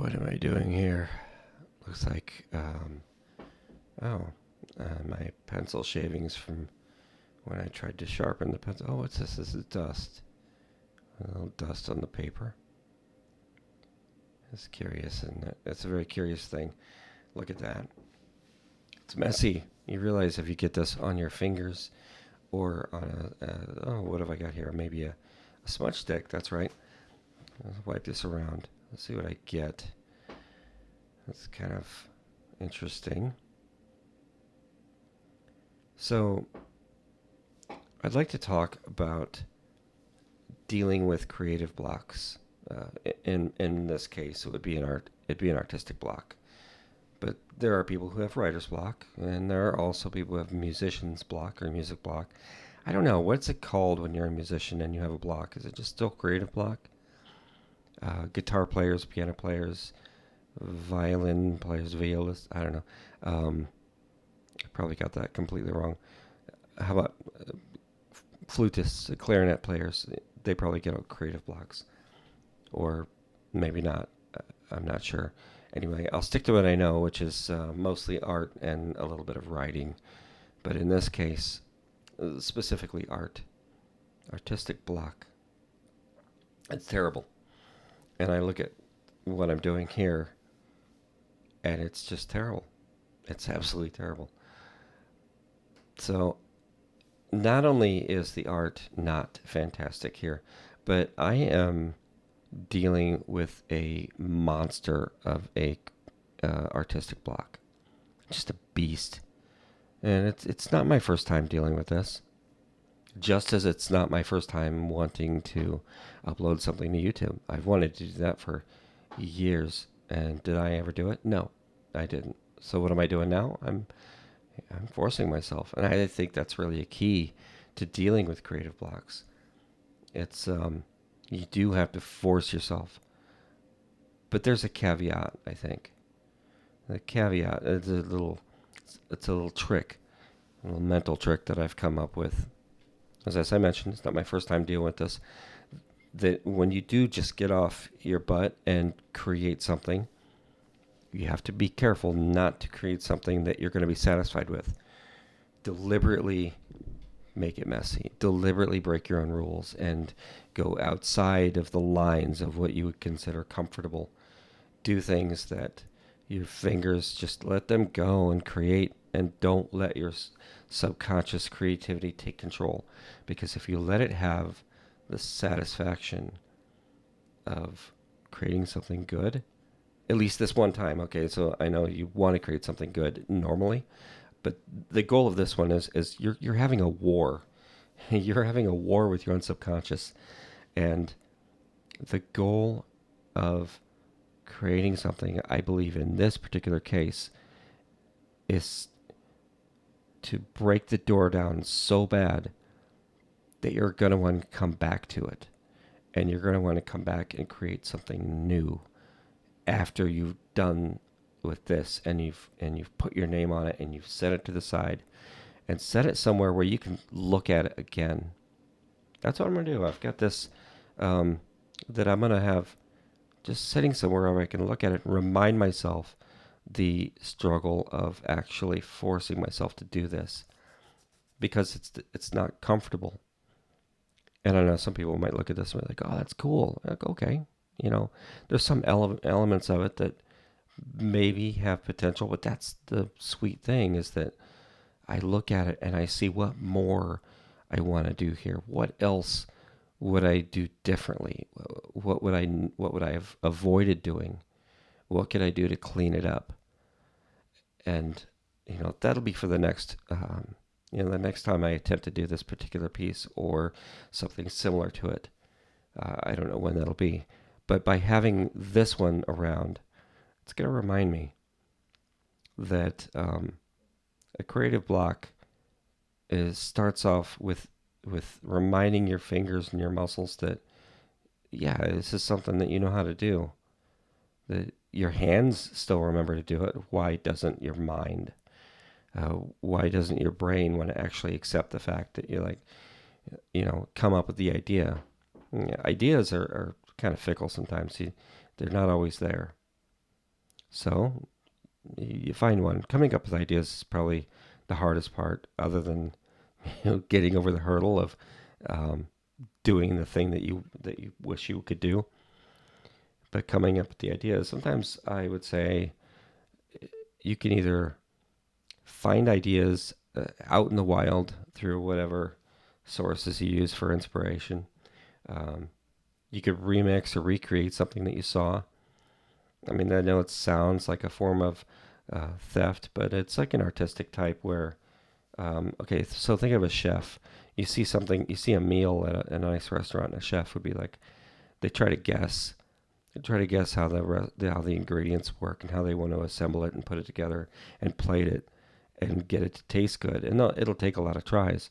What am I doing here? Looks like, oh, my pencil shavings from when I tried to sharpen the pencil. Oh, what's this? This is dust. A little dust on the paper. It's curious, and it's a very curious thing. Look at that. It's messy. You realize if you get this on your fingers or on oh, what have I got here? Maybe a smudge stick. That's right. Let's wipe this around. Let's see what I get. That's kind of interesting. So, I'd like to talk about dealing with creative blocks. In this case, it would be an artistic block. But there are people who have writer's block, and there are also people who have musician's block or music block. I don't know what's it called when you're a musician and you have a block. Is it just still creative block? Guitar players, piano players, violin players, violists. I don't know. I probably got that completely wrong. How about flutists, clarinet players? They probably get creative blocks, or maybe not. I'm not sure. Anyway, I'll stick to what I know, which is mostly art and a little bit of writing. But in this case, specifically art, artistic block. It's terrible. And I look at what I'm doing here, and it's just terrible. It's absolutely terrible. So, not only is the art not fantastic here, but I am dealing with a monster of a artistic block. Just a beast. And it's not my first time dealing with this. Just as it's not my first time wanting to upload something to YouTube. I've wanted to do that for years. And did I ever do it? No, I didn't. So what am I doing now? I'm forcing myself. And I think that's really a key to dealing with creative blocks. It's you do have to force yourself. But there's a caveat, I think. The caveat is it's a little trick, a little mental trick that I've come up with. As I mentioned, it's not my first time dealing with this. That when you do just get off your butt and create something, you have to be careful not to create something that you're going to be satisfied with. Deliberately make it messy. Deliberately break your own rules and go outside of the lines of what you would consider comfortable. Do things that your fingers just let them go and create, and don't let your subconscious creativity take control, because if you let it have the satisfaction of creating something good, at least this one time, okay, so I know you want to create something good normally, but the goal of this one is you're having a war. You're having a war with your own subconscious, and the goal of creating something, I believe in this particular case, is to break the door down so bad that you're going to want to come back to it. And you're going to want to come back and create something new after you've done with this, and you've put your name on it, and you've set it to the side and set it somewhere where you can look at it again. That's what I'm going to do. I've got this that I'm going to have just sitting somewhere where I can look at it and remind myself the struggle of actually forcing myself to do this, because it's not comfortable. And I know some people might look at this and be like, "Oh, that's cool." Like, okay, there's some elements of it that maybe have potential, but that's the sweet thing, is that I look at it and I see what more I want to do here. What else would I do differently? What would I have avoided doing? What could I do to clean it up? And that'll be for the next the next time I attempt to do this particular piece or something similar to it. I don't know when that'll be, but by having this one around, it's going to remind me that a creative block starts off with reminding your fingers and your muscles that, yeah, this is something that you know how to do. That your hands still remember to do it. Why doesn't your mind? Why doesn't your brain want to actually accept the fact that you come up with the idea? Yeah, ideas are kind of fickle sometimes. They're not always there. So you find one. Coming up with ideas is probably the hardest part, other than getting over the hurdle of um, doing the thing that you wish you could do. But coming up with the ideas, sometimes I would say you can either find ideas out in the wild through whatever sources you use for inspiration. Um, you could remix or recreate something that you saw. I mean, I know it sounds like a form of theft, but it's like an artistic type where, okay, so think of a chef. You see something, you see a meal at a nice restaurant, and a chef would be like, they try to guess. They try to guess how how the ingredients work and how they want to assemble it and put it together and plate it and get it to taste good. And it'll take a lot of tries.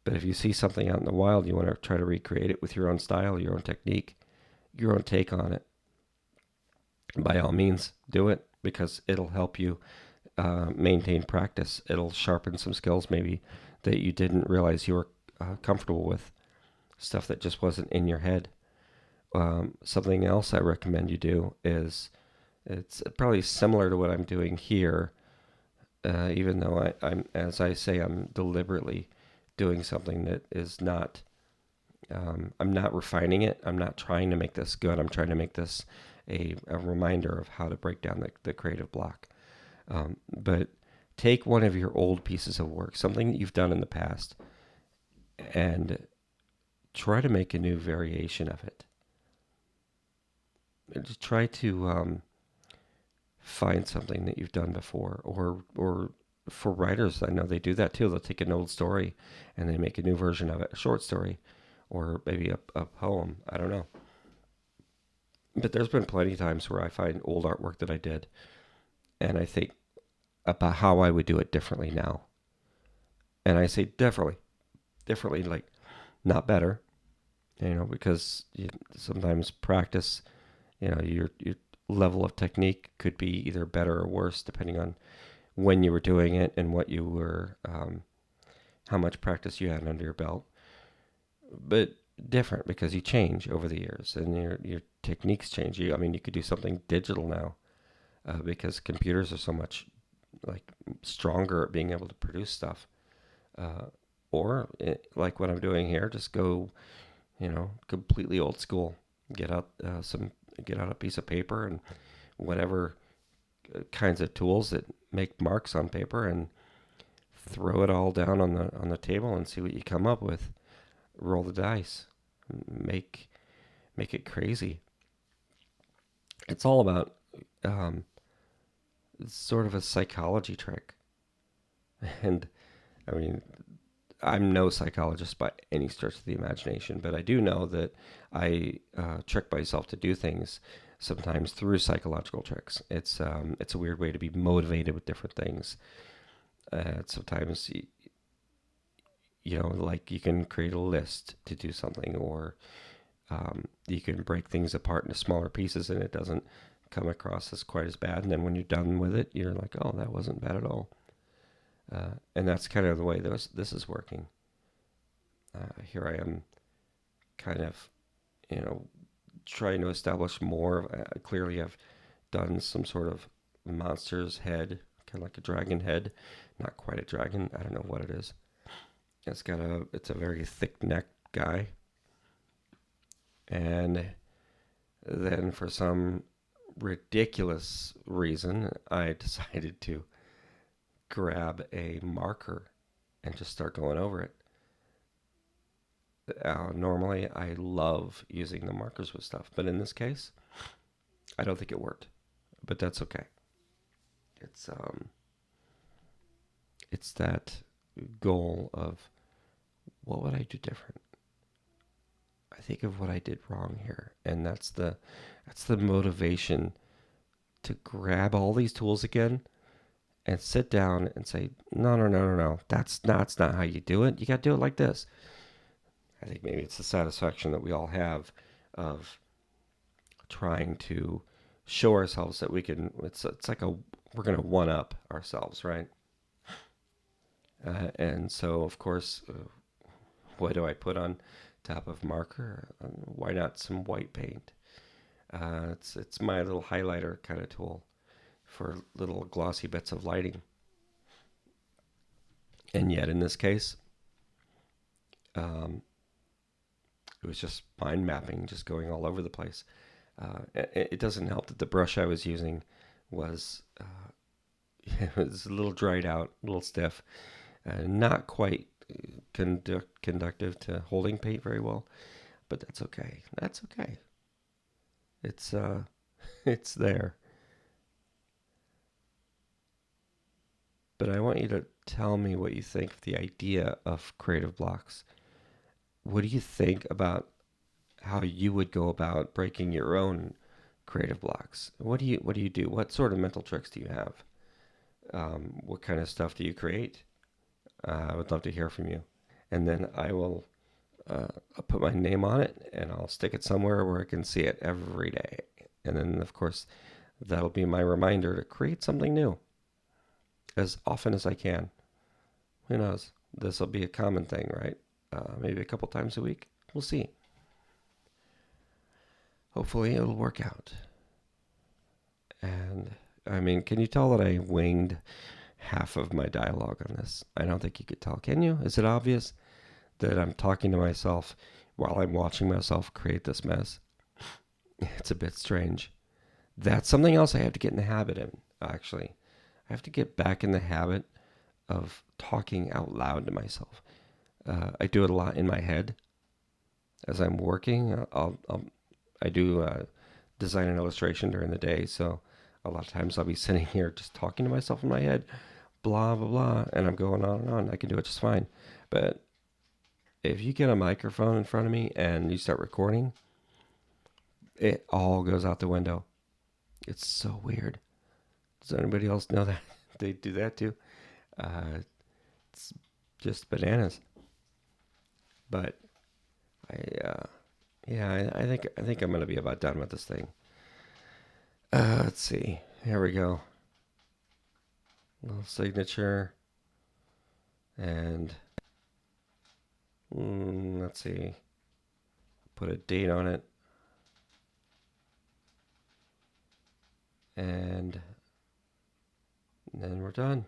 But if you see something out in the wild, you want to try to recreate it with your own style, your own technique, your own take on it. By all means, do it because it'll help you maintain practice. It'll sharpen some skills maybe that you didn't realize you were comfortable with, stuff that just wasn't in your head. Something else I recommend you do is it's probably similar to what I'm doing here, even though I'm, as I say, I'm deliberately doing something that is not. I'm not refining it. I'm not trying to make this good. I'm trying to make this a reminder of how to break down the creative block. But take one of your old pieces of work, something that you've done in the past, and try to make a new variation of it. And just try to find something that you've done before, or for writers, I know they do that too. They'll take an old story and they make a new version of it, a short story, or maybe a poem. I don't know. But there's been plenty of times where I find old artwork that I did, and I think about how I would do it differently now. And I say differently, like not better, because sometimes practice, your level of technique could be either better or worse depending on when you were doing it and what you were, how much practice you had under your belt. But different because you change over the years and your techniques change. I mean, you could do something digital now because computers are so much like stronger at being able to produce stuff. Uh, or like what I'm doing here, just go, completely old school. Get out get out a piece of paper and whatever kinds of tools that make marks on paper and throw it all down on the table and see what you come up with. Roll the dice, make make it crazy. It's all about um, it's sort of a psychology trick, and I mean I'm no psychologist by any stretch of the imagination, but I do know that I trick myself to do things sometimes through psychological tricks. It's a weird way to be motivated with different things. Sometimes like you can create a list to do something, or you can break things apart into smaller pieces, and it doesn't come across as quite as bad. And then when you're done with it, you're like, oh, that wasn't bad at all. And that's kind of the way this is working. Here I am, kind of, you know, trying to establish more. Clearly, I've done some sort of monster's head, kind of like a dragon head. Not quite a dragon. I don't know what it is. It's a very thick neck guy. And then for some ridiculous reason, I decided to grab a marker and just start going over it. Normally, I love using the markers with stuff, but in this case, I don't think it worked. But that's okay. It's um, it's that goal of what would I do different? I think of what I did wrong here, and that's the motivation to grab all these tools again and sit down and say, no, no, no, no, no, that's not how you do it. You got to do it like this. I think maybe it's the satisfaction that we all have of trying to show ourselves that we can. It's like we're gonna one up ourselves, right? And so of course, what do I put on top of marker? Why not some white paint? It's my little highlighter kind of tool. for little glossy bits of lighting. And yet, in this case, um, it was just mind mapping, just going all over the place. It doesn't help that the brush I was using was it was a little dried out, a little stiff, not quite conductive to holding paint very well. But that's okay. That's okay. It's it's there. But I want you to tell me what you think of the idea of creative blocks. What do you think about how you would go about breaking your own creative blocks? What do you do? What sort of mental tricks do you have? What kind of stuff do you create? I would love to hear from you. And then I'll put my name on it and I'll stick it somewhere where I can see it every day. And then, of course, that'll be my reminder to create something new as often as I can. Who knows? This will be a common thing, right? Maybe a couple times a week. We'll see. Hopefully, it'll work out. And I mean, can you tell that I winged half of my dialogue on this? I don't think you could tell. Can you? Is it obvious that I'm talking to myself while I'm watching myself create this mess? It's a bit strange. That's something else I have to get in the habit of, actually. I have to get back in the habit of talking out loud to myself. I do it a lot in my head as I'm working. I do design and illustration during the day, so a lot of times I'll be sitting here just talking to myself in my head, blah blah blah, and I'm going on and on. I can do it just fine, but if you get a microphone in front of me and you start recording, it all goes out the window. It's so weird. Does anybody else know that they do that too? Uh, it's just bananas. But yeah, I think I'm gonna be about done with this thing. Let's see. Here we go. Little signature, and let's see. Put a date on it, and then we're done.